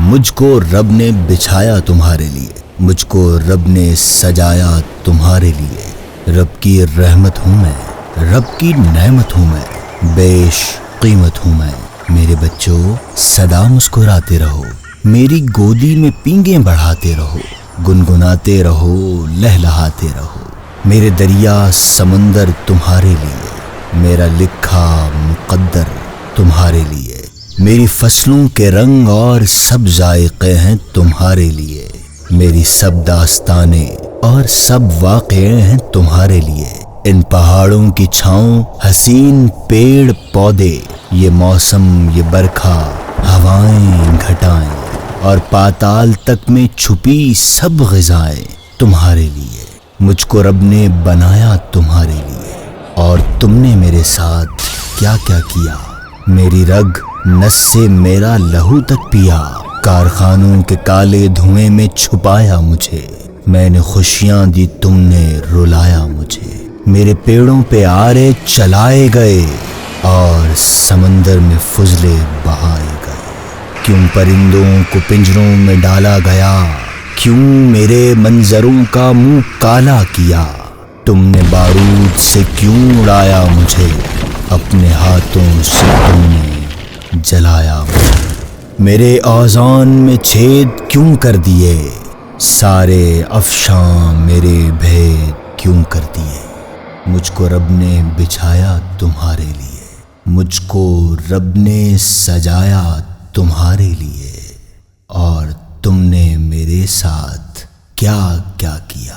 مجھ کو رب نے بچھایا تمہارے لیے، مجھ کو رب نے سجایا تمہارے لیے۔ رب کی رحمت ہوں میں، رب کی نعمت ہوں میں، بیش قیمت ہوں میں۔ میرے بچوں سدا مسکراتے رہو، میری گودی میں پینگیں بڑھاتے رہو، گنگناتے رہو، لہلہاتے رہو۔ میرے دریا سمندر تمہارے لیے، میرا لکھا مقدر تمہارے لیے۔ میری فصلوں کے رنگ اور سب ذائقے ہیں تمہارے لیے، میری سب داستانیں اور سب واقعے ہیں تمہارے لیے۔ ان پہاڑوں کی چھاؤں، حسین پیڑ پودے، یہ موسم، یہ برکھا، ہوائیں، گھٹائیں اور پاتال تک میں چھپی سب غذائیں تمہارے لیے۔ مجھ کو رب نے بنایا تمہارے لیے، اور تم نے میرے ساتھ کیا کیا کیا۔ میری رگ نس سے میرا لہو تک پیا، کارخانوں کے کالے دھوئیں میں چھپایا مجھے۔ میں نے خوشیاں دی، تم نے رلایا مجھے۔ میرے پیڑوں پہ آرے چلائے گئے اور سمندر میں فضلے بہائے گئے۔ کیوں پرندوں کو پنجروں میں ڈالا گیا، کیوں میرے منظروں کا منہ کالا کیا۔ تم نے بارود سے کیوں اڑایا مجھے، اپنے ہاتھوں سے تم نے جلایا مجھے۔ میرے اوزان میں چھید کیوں کر دیے، سارے افشاں میرے بھید کیوں کر دیے۔ مجھ کو رب نے بچھایا تمہارے لیے، مجھ کو رب نے سجایا تمہارے لیے، اور تم نے میرے ساتھ کیا کیا کیا۔